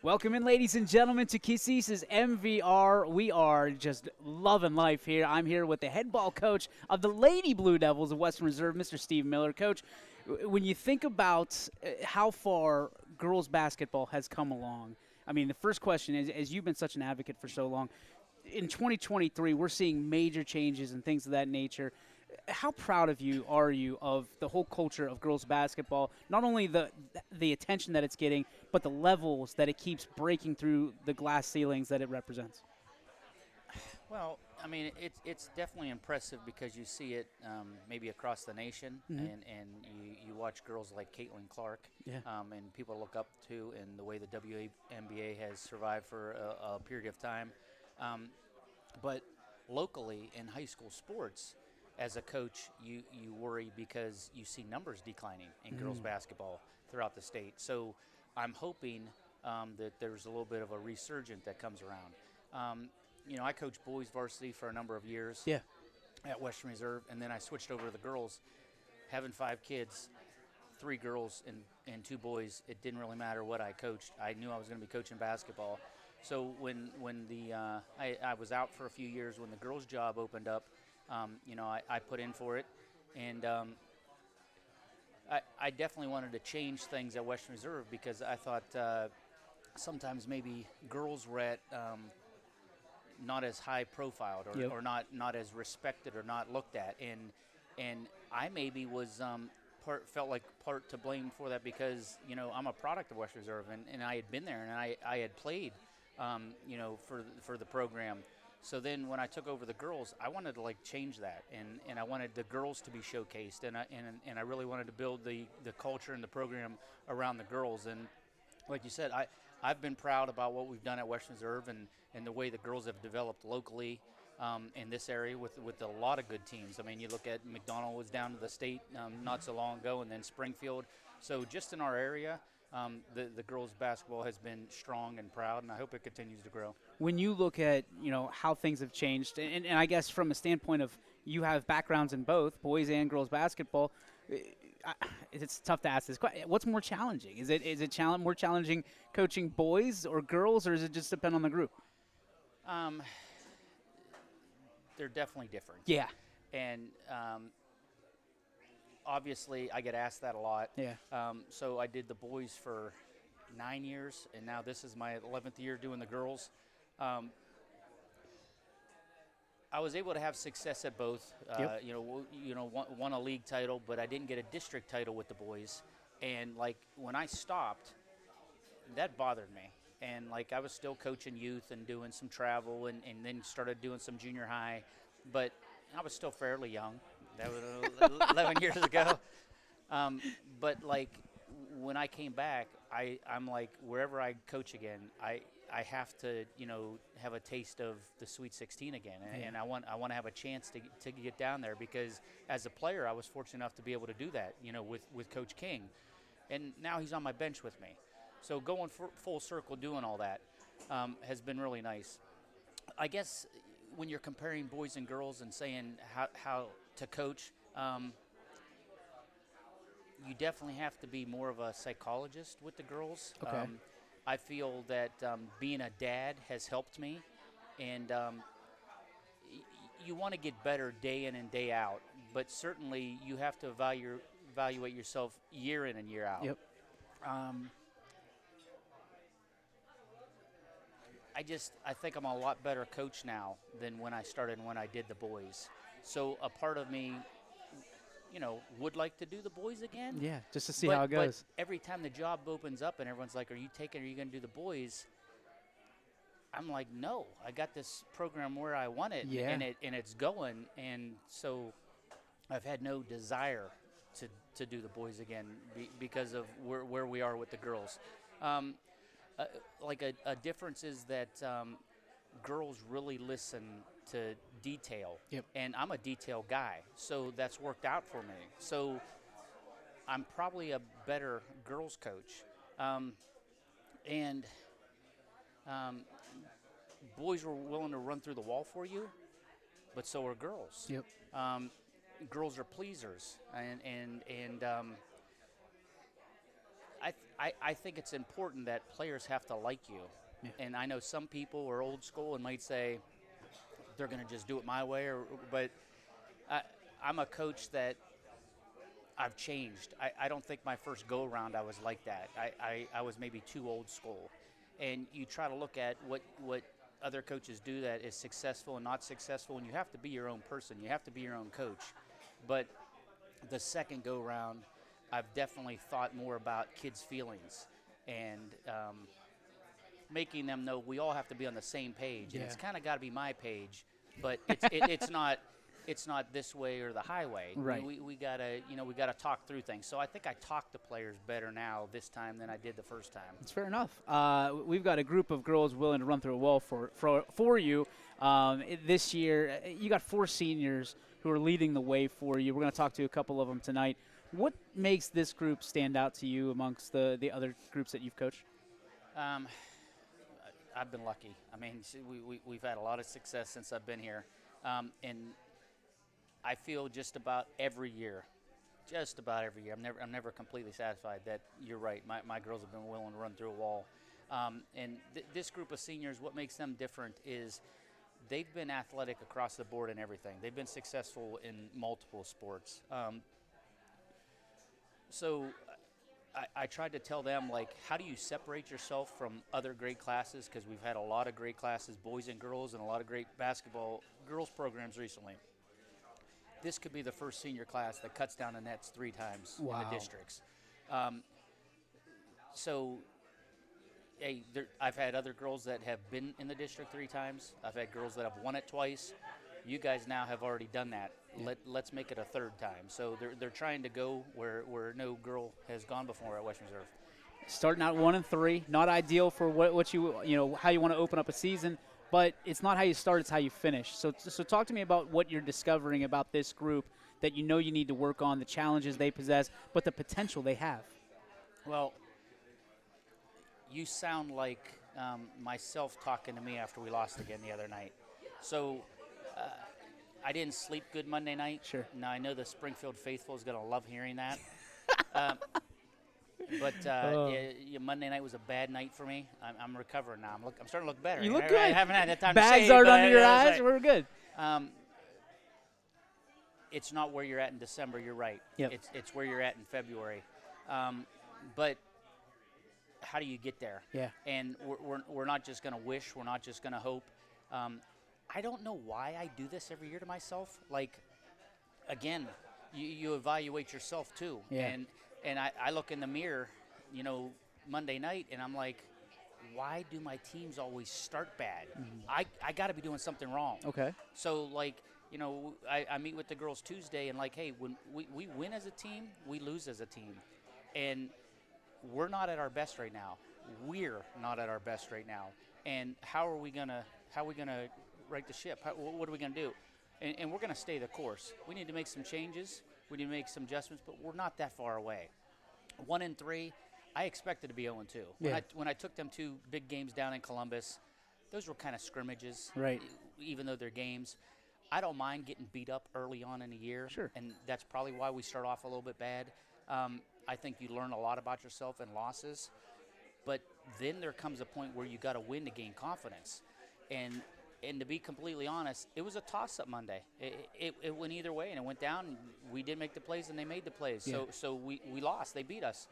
Welcome in, ladies and gentlemen, to Kisses' MVR. We are just loving life here. I'm here with the head ball coach of the Lady Blue Devils of Western Reserve, Mr. Steve Miller. Coach, when you think about how far girls basketball has come along, I mean, the first question is, as you've been such an advocate for so long, in 2023, we're seeing major changes and things of that nature. How proud of you are you of the whole culture of girls basketball? Not only the attention that it's getting, but the levels that it keeps breaking through the glass ceilings that it represents. Well, I mean, it's definitely impressive because you see it maybe across the nation, and you watch girls like Caitlin Clark, Yeah. and people look up to, and the way the WNBA has survived for a period of time. But locally in high school sports, as a coach, you worry because you see numbers declining in girls basketball throughout the state. So I'm hoping that there's a little bit of a resurgent that comes around. I coached boys varsity for a number of years Yeah. at Western Reserve, and then I switched over to the girls. Having 5 kids, 3 girls and 2 boys, it didn't really matter what I coached. I knew I was going to be coaching basketball. So when I was out for a few years, when the girls' job opened up, I put in for it, and I definitely wanted to change things at Western Reserve because I thought sometimes maybe girls were at not as high profiled Yep. or not as respected or not looked at, and I maybe was felt like part to blame for that because I'm a product of Western Reserve, and I had been there and I had played for the program. So then when I took over the girls, I wanted to change that, and I wanted the girls to be showcased, and I really wanted to build the culture and the program around the girls. And like you said, I've been proud about what we've done at Western Reserve and the way the girls have developed locally in this area with a lot of good teams. I mean, you look at McDonald was down to the state not so long ago, and then Springfield. So just in our area, the girls basketball has been strong and proud, and I hope it continues to grow. When you look at how things have changed, and I guess from a standpoint of you have backgrounds in both boys and girls basketball, it's tough to ask this question. What's more challenging? Is it more challenging coaching boys or girls, or does it just depend on the group? Um, they're definitely different. Yeah. And obviously, I get asked that a lot. Yeah. So I did the boys for 9 years, and now this is my 11th year doing the girls. I was able to have success at both. Yep. Won a league title, but I didn't get a district title with the boys. And when I stopped, that bothered me. And I was still coaching youth and doing some travel, and then started doing some junior high, but I was still fairly young. That was 11 years ago. But when I came back, I'm wherever I coach again, I have to have a taste of the Sweet 16 again, and I want to have a chance to get down there because as a player I was fortunate enough to be able to do that with Coach King, and now he's on my bench with me, so going full circle doing all that has been really nice. I guess when you're comparing boys and girls and saying how to coach. You definitely have to be more of a psychologist with the girls. Okay. I feel that being a dad has helped me, and you want to get better day in and day out, but certainly you have to evaluate yourself year in and year out. Yep. I think I'm a lot better coach now than when I started and when I did the boys. So a part of me would like to do the boys again. Yeah, just to see how it goes. But every time the job opens up and everyone's like, are you going to do the boys? I'm like, no, I got this program where I want it, Yeah. and it's going. And so I've had no desire to do the boys again because of where we are with the girls. A difference is that girls really listen to detail. Yep. And I'm a detail guy, so that's worked out for me. So I'm probably a better girls coach. And boys were willing to run through the wall for you, but so are girls. Yep. Girls are pleasers, and I think it's important that players have to like you. Yeah. And I know some people are old school and might say they're going to just do it my way, but I, I'm a coach that I've changed. I don't think my first go around I was like that. I was maybe too old school. And you try to look at what other coaches do that is successful and not successful, and you have to be your own person. You have to be your own coach. But the second go round, I've definitely thought more about kids' feelings and making them know we all have to be on the same page. And Yeah. it's kind of got to be my page, but it's not this way or the highway. Right. We gotta we gotta talk through things. So I think I talk to players better now this time than I did the first time. It's fair enough. We've got a group of girls willing to run through a wall for you. This year, you got 4 seniors who are leading the way for you. We're going to talk to a couple of them tonight. What makes this group stand out to you amongst the other groups that you've coached? I've been lucky. I mean, we've had a lot of success since I've been here, and I feel just about every year. I'm never completely satisfied that you're right. My girls have been willing to run through a wall. And this group of seniors, what makes them different is they've been athletic across the board in everything. They've been successful in multiple sports. So I tried to tell them, like, how do you separate yourself from other great classes? Because we've had a lot of great classes, boys and girls, and a lot of great basketball girls programs recently. This could be the first senior class that cuts down the nets 3 times in the districts. So, hey, I've had other girls that have been in the district 3 times. I've had girls that have won it twice. You guys now have already done that. Yeah. Let's make it a 3rd time. So they're trying to go where no girl has gone before at West Reserve. Starting out 1-3, not ideal for what how you want to open up a season, but it's not how you start, it's how you finish. So talk to me about what you're discovering about this group that you need to work on, the challenges they possess, but the potential they have. Well, you sound like myself talking to me after we lost again the other night. So I didn't sleep good Monday night. Sure. Now, I know the Springfield faithful is going to love hearing that. But Monday night was a bad night for me. I'm recovering now. I'm starting to look better. You look I good. haven't had that time Bags to shave. aren't but under your eyes. right. We're good. It's not where you're at in December. You're right. Yep. It's where you're at in February. But how do you get there? Yeah. And we're not just going to wish. We're not just going to hope. I don't know why I do this every year to myself. Like, again, you evaluate yourself too. Yeah. And I look in the mirror, Monday night, and I'm like, why do my teams always start bad? Mm-hmm. I got to be doing something wrong. Okay. So, like, I meet with the girls Tuesday, and like, hey, when we win as a team, we lose as a team. And we're not at our best right now. We're not at our best right now. And how are we gonna right the ship? What are we gonna do? And we're gonna stay the course. We need to make some changes. We need to make some adjustments, but we're not that far away. 1-3, I expected to be 0-2. Yeah. When I took them 2 big games down in Columbus, those were kind of scrimmages. Right. Even though they're games. I don't mind getting beat up early on in the year. Sure. And that's probably why we start off a little bit bad. I think you learn a lot about yourself in losses. But then there comes a point where you got to win to gain confidence. And to be completely honest, it was a toss-up Monday. It went either way, and it went down. And we didn't make the plays, and they made the plays. Yeah. So we lost. They beat us.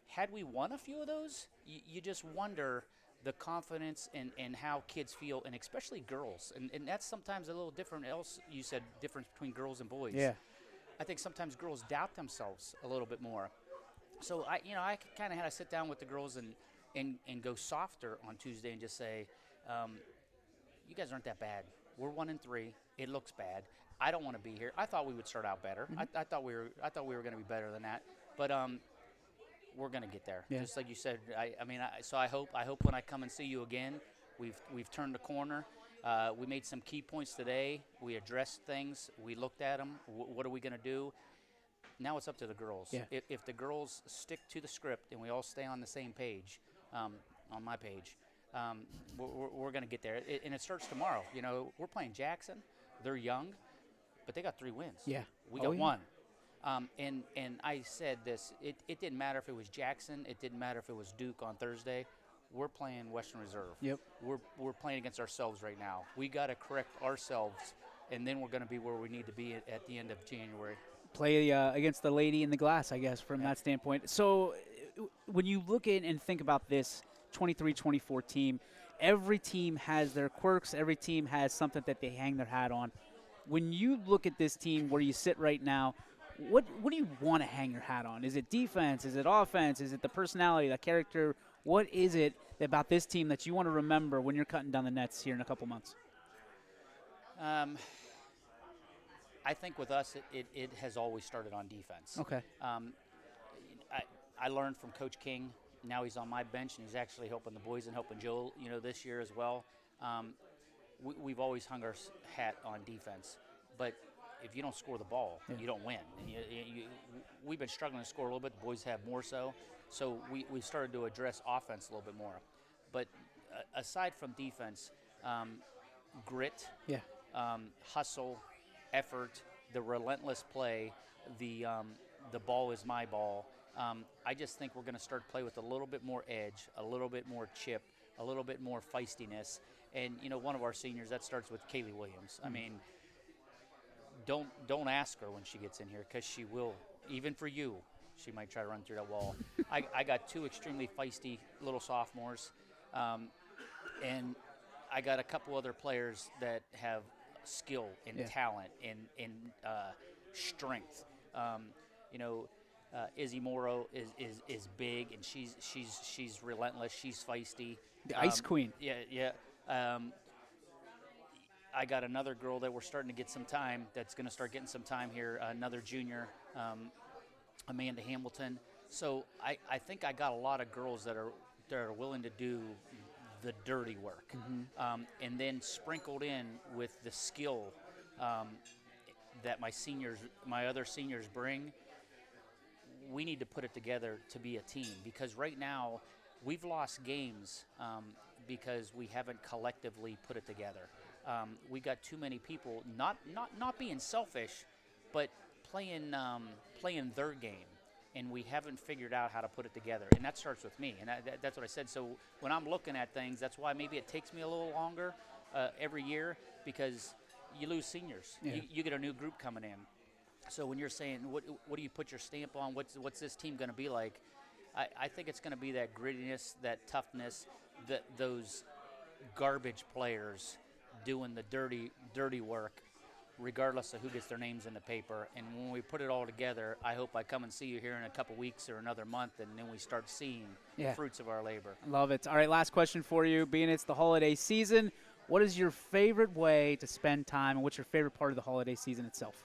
Had we won a few of those, you just wonder the confidence and how kids feel, and especially girls. And that's sometimes a little different. Else, you said difference between girls and boys. Yeah. I think sometimes girls doubt themselves a little bit more. So I kind of had to sit down with the girls and go softer on Tuesday and just say, you guys aren't that bad. We're 1-3. It looks bad. I don't want to be here. I thought we would start out better. Mm-hmm. I thought we were going to be better than that. But we're going to get there. Yeah. Just like you said. So I hope when I come and see you again, we've turned the corner. We made some key points today. We addressed things. We looked at them. What are we going to do? Now it's up to the girls. Yeah. If the girls stick to the script and we all stay on the same page, on my page, we're going to get there. And it starts tomorrow. We're playing Jackson. They're young, but they got 3 wins. Yeah. We got 1. And I said this. It didn't matter if it was Jackson. It didn't matter if it was Duke on Thursday. We're playing Western Reserve. Yep. We're playing against ourselves right now. We got to correct ourselves, and then we're going to be where we need to be at the end of January. Play against the lady in the glass, I guess, from that standpoint. So when you look at and think about this 23-24 team, every team has their quirks. Every team has something that they hang their hat on. When you look at this team where you sit right now, what do you want to hang your hat on? Is it defense? Is it offense? Is it the personality, the character? What is it about this team that you want to remember when you're cutting down the nets here in a couple months? I think with us, it has always started on defense. Okay. I learned from Coach King. Now he's on my bench, and he's actually helping the boys and helping Joe, this year as well. We've always hung our hat on defense, but if you don't score the ball, you don't win. And we've been struggling to score a little bit. The boys have more so. So we started to address offense a little bit more. But aside from defense, grit, hustle, effort, the relentless play, the ball is my ball. I just think we're going to start to play with a little bit more edge, a little bit more chip, a little bit more feistiness. And, one of our seniors, that starts with Kaylee Williams. I mean, don't ask her when she gets in here, because she will, even for you, she might try to run through that wall. I got two extremely feisty little sophomores, and I got a couple other players that have skill and talent and strength. Izzy Morrow is big, and she's relentless. She's feisty. The Ice Queen. Yeah. I got another girl that we're starting to get some time. That's going to start getting some time here. Another junior, Amanda Hamilton. So I think I got a lot of girls that are willing to do the dirty work, and then sprinkled in with the skill that my other seniors bring. We need to put it together to be a team, because right now we've lost games because we haven't collectively put it together. We got too many people not being selfish, but playing their game, and we haven't figured out how to put it together. And that starts with me, and that's what I said. So when I'm looking at things, that's why maybe it takes me a little longer every year, because you lose seniors. Yeah. You get a new group coming in. So when you're saying, what do you put your stamp on? What's this team going to be like? I think it's going to be that grittiness, that toughness, those garbage players doing the dirty work, regardless of who gets their names in the paper. And when we put it all together, I hope I come and see you here in a couple weeks or another month, and then we start seeing the fruits of our labor. Love it. All right, last question for you. Being it's the holiday season, what is your favorite way to spend time, and what's your favorite part of the holiday season itself?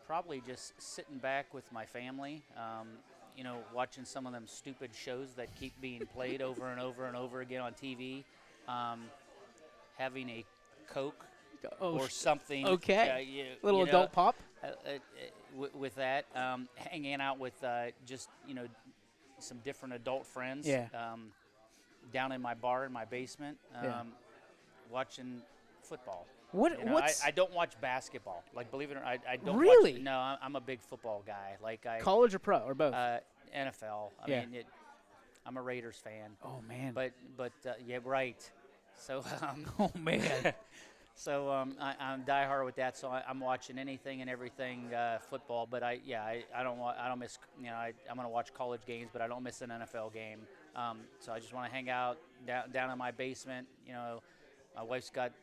Probably just sitting back with my family, watching some of them stupid shows that keep being played over and over and over again on TV, having a Coke or something. Okay. Little adult pop. With that, hanging out with just some different adult friends. Down in my bar in my basement, watching football. I don't watch basketball. Like, believe it or not, I don't. Really? No, I'm a big football guy. Like college or pro or both? NFL. I mean, I'm a Raiders fan. Oh man. But yeah, right. So oh man. So I'm diehard with that. So I'm watching anything and everything football. But I don't miss. I'm gonna watch college games, but I don't miss an NFL game. So I just want to hang out down in my basement. My wife's got,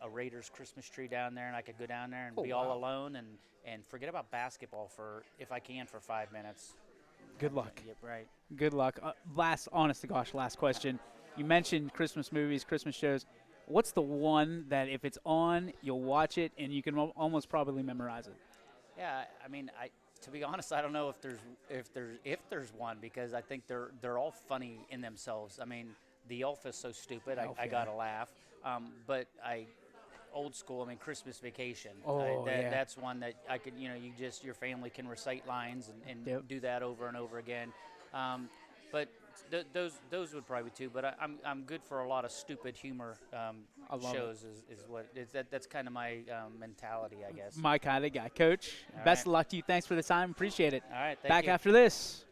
a Raiders Christmas tree down there, and I could go down there and be all alone and forget about basketball if I can, for 5 minutes. Good luck. Yep, right. Good luck. Last question. You mentioned Christmas movies, Christmas shows. What's the one that if it's on, you'll watch it and you can almost probably memorize it? Yeah, I mean, to be honest, I don't know if there's one, because I think they're all funny in themselves. I mean, The Elf is so stupid, I gotta laugh. But old school, I mean, Christmas Vacation. That's one that I could, your family can recite lines and do that over and over again. But those would probably be two. But I'm good for a lot of stupid humor I love shows. Is what that's kind of my mentality, I guess. My kind of guy. Coach, All best right. of luck to you. Thanks for the time. Appreciate it. All right, thank Back you. after this.